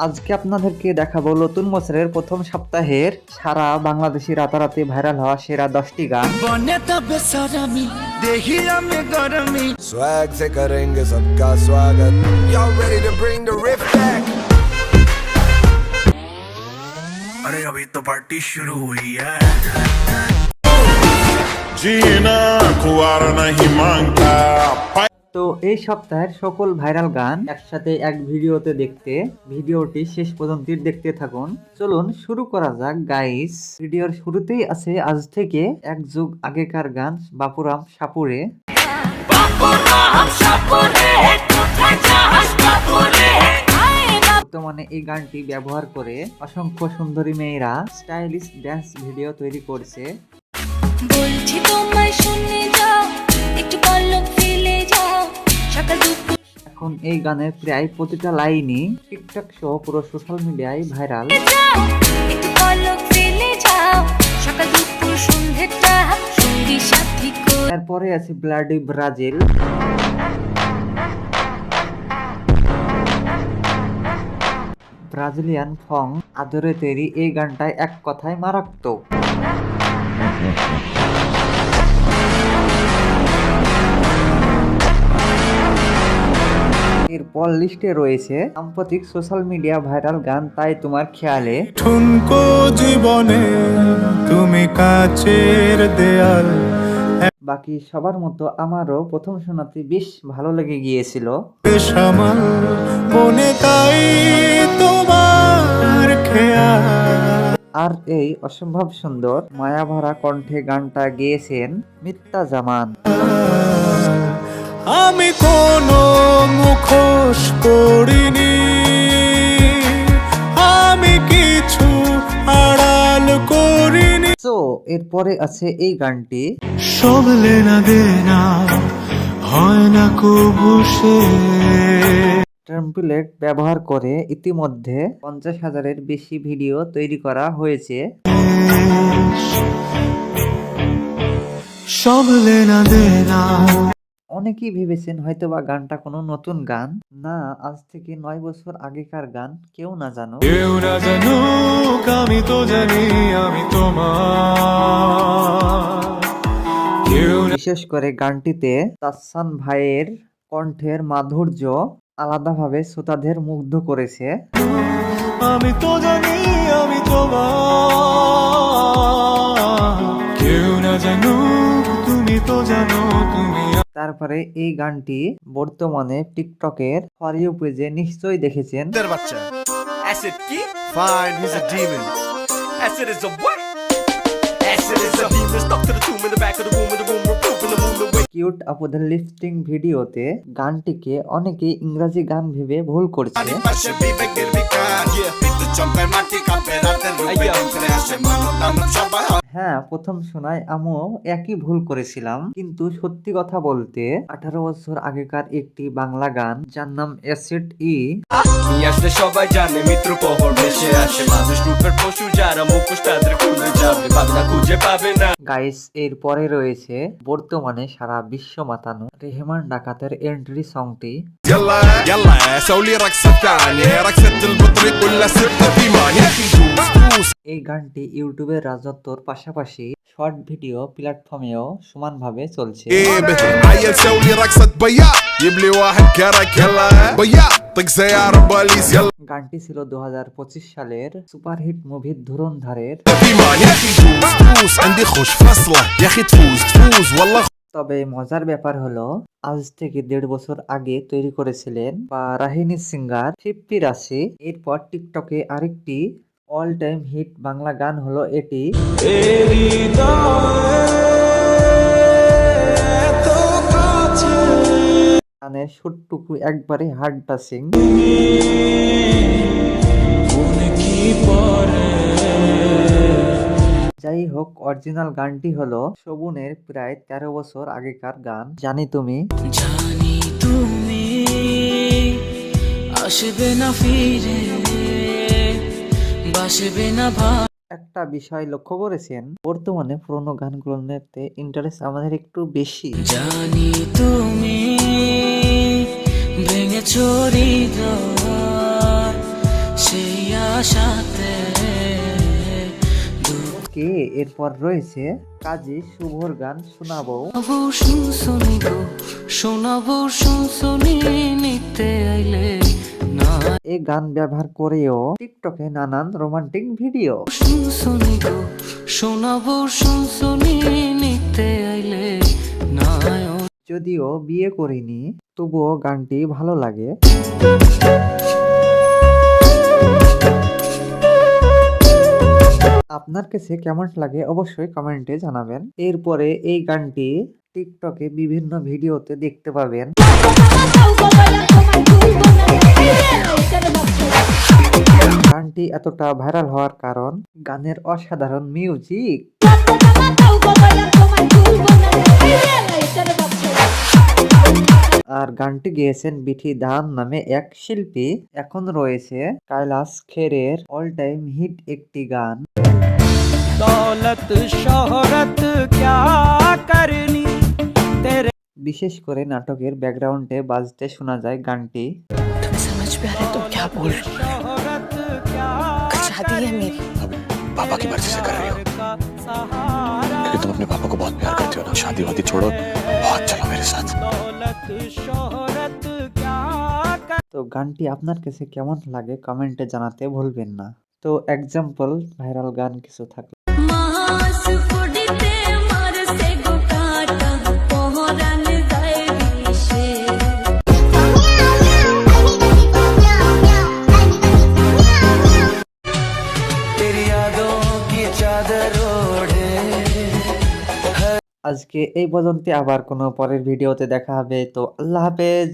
আজকে আপনাদেরকে দেখাবো নতুন বছরের প্রথম সপ্তাহের সারা বাংলাদেশি রাতারাতি ভাইরাল হওয়া সেরা 10টি গান। स्वैग से करेंगे सबका स्वागत। Y'all ready to bring the riff back? अरे अभी तो पार्टी शुरू हुई है। जीना खुआर नहीं मांगता। তো এই সপ্তাহের সকল ভাইরাল গান একসাথে এক ভিডিওতে দেখতে ভিডিওটি শেষ পর্যন্ত দেখতে থাকুন। চলুন শুরু করা যাক গাইস। ভিডিওর শুরুতেই আছে আজ থেকে এক যুগ আগেকার গান বাপুরাম সাপুরে। বর্তমানে এই গানটি ব্যবহার করে অসংখ্য সুন্দরী মেয়েরা স্টাইলিশ ড্যান্স ভিডিও তৈরি করছে। বলছি তোমায় শুনে যাও, একটু পলক ফেলে যাও, সকাল দুপুর। এখন এই গানের প্রায় প্রতিটা লাইনই টিকটক সহ পুরো সোশ্যাল মিডিয়ায় ভাইরাল। একটু পলক ফেলে যাও, সকাল দুপুর সন্ধ্যেটা সঙ্গী সাথী করে। এরপরে আছে ব্লাডি ব্রাজিল। ব্রাজিলিয়ান ফং আদরে তৈরি এই গানটায় এক কথায় মারাত্মক। এরপর লিস্টে রয়েছে সাম্প্রতিক সোশ্যাল মিডিয়া ভাইরাল গান তাই তোমার খেয়ালে। ঠুনকো জীবনে তুমি কাচের দেয়াল। বাকি সবার মতো আমারও প্রথম শোনাতে বেশ ভালো লেগে গিয়েছিল। সামাল মনে তাই তোমার খেয়াল। আর এই অসম্ভব সুন্দর মায়াভরা কণ্ঠে গানটা গেয়েছেন মিত্তা জামান। আমি কোনো মুখোশ করিনি, আমি কিছু আড়াল করিনি। তো এরপরে আছে এই গানটি। সব লেনা দেনা হয় না কবু শেষ। টেমপ্লেট ব্যবহার করে ইতিমধ্যে 50,000-এর বেশি ভিডিও তৈরি করা হয়েছে। সব লেনা দেনা। অনেকেই ভেবেছেন হয়তোবা গানটা কোনো নতুন গান না, আজ থেকে 9 বছর আগেকার গান। কেউ না জানো, কেউ না জানুক আমি তো জানি আমি তোমার। বিশেষ করে গানটিতে তাসান ভাইয়ের কণ্ঠের মাধুর্য আলাদাভাবে শ্রোতাদের মুগ্ধ করেছে। আমি তো জানি আমি তোমার, কেউ না জানুক তুমি তো জানো তুমি। তারপরে এই গানটি বর্তমানে টিকটকের ফর ইউ পেজে নিশ্চয়ই দেখেছেন। বাচ্চা অ্যাসিড কি fine he is a Demon acid is a what acid is a Demon stock to the টুম in the back of the room in the room with the moon the cute আপুদের লিপস্টিং ভিডিওতে গানটিকে অনেকেই ইংরেজি গান ভেবে ভুল করছে। হ্যাঁ, প্রথম শোনায় আমিও একই ভুল করেছিলাম, কিন্তু সত্যি কথা বলতে 18 বছর আগেকার একটি বাংলা গান যার নাম অ্যাসিড ই। আসলে সবাই জানে মিত্র পহর ভেসে আসে মানুষ রূপের পশু যারা মুখোশ তাদের খুলে যাবে পাবে না খুঁজে পাবে না। গাইস এর পরে রয়েছে বর্তমানে সারা বিশ্ব মাতানো রেহমান ডাকাতের এন্ট্রি সংটি। يلا يلا سوي لي رقصة ثانية رقصة البطريق ولا ستة في مانيا এই গানটি ইউটিউবের রাজত্বর পাশাপাশি শর্ট ভিডিও প্ল্যাটফর্মেও সমানভাবে চলছে। عيل سوي لي رقصة بيا جيب لي واحد كرك يلا بيا طق سيارة بوليس يلا গানটি ছিল 2025 সালের সুপারহিট মুভি ধুরন্ধরের। في مانيا تفوز عندي خوش فصلة يا اخي تفوز والله। তবে মজার ব্যাপার হলো আজ থেকে 1.5 বছর আগে তৈরি করেছিলেন বা রাহিনী সিঙ্গার 50 রাশি। এরপর টিকটকে আরেকটি অল টাইম হিট বাংলা গান হলো এটি। গানের সুরটুকু একবারে হার্ট টাচিং। যাই হোক, অরিজিনাল গানটি হলো শোভনের প্রায় 13 বছর আগেকার গান জানি তুমি। জানি তুমি আসবে না ফিরে, বাসবে না একটা বিষয় লক্ষ্য করেছেন, বর্তমানে পুরোনো গানগুলোতে ইন্টারেস্ট আমাদের একটু বেশি। জানি তুমি ভেঙেছ চুরি সেই আশাতে কে এরপর রয়েছে কাজী শুভর গান শোনাবো। শুনশুনি গো শোনাবো শুনশুনি নিতে আইলে না এই গান ব্যবহার করেও টিকটকে নানান রোমান্টিক ভিডিও। শুনশুনি গো শোনাবো শুনশুনি নিতে আইলে না যদিও বিয়ে করিনি তবুও গানটি ভালো লাগে। আপনার কাছে কেমন লাগে অবশ্যই কমেন্টে জানাবেন। এরপরে এই গানটি টিকটকে বিভিন্ন ভিডিওতে দেখতে পাবেন। গানটি এতটা ভাইরাল হওয়ার কারণ গানের অসাধারণ মিউজিক। আর গানটি গেয়েছেন বিথি দান নামে এক শিল্পী। এখন রয়েছে কৈলাশ খেরের অল টাইম হিট একটি গান। दौलत शोहरत क्या करनी तेरे বিশেষ করে নাটকের ব্যাকগ্রাউন্ডে বাজতে শোনা যায় গানটি। समझ में आ रहा है तुम क्या बोल रहे हो? शोहरत क्या कल शादी है मेरी। पापा की मर्जी से कर रही हो लेकिन तुम अपने पापा को बहुत प्यार करती हो ना। शादी वादी छोड़ो, बहुत चलो मेरे साथ। दौलत शोहरत क्या তো গানটি আপনার কাছে কেমন লাগে কমেন্টে জানাতে ভুলবেন না। তো এক্সাম্পল ভাইরাল গান কিছু থাকলে মাস পড়িতে মারছে গো কাটা পহরান যায় বিষে तेरी यादों की चादर ओढ़े আজকে এই পর্যন্ত, আবার কোনো পরের ভিডিওতে দেখা হবে। তো আল্লাহ হাফেজ।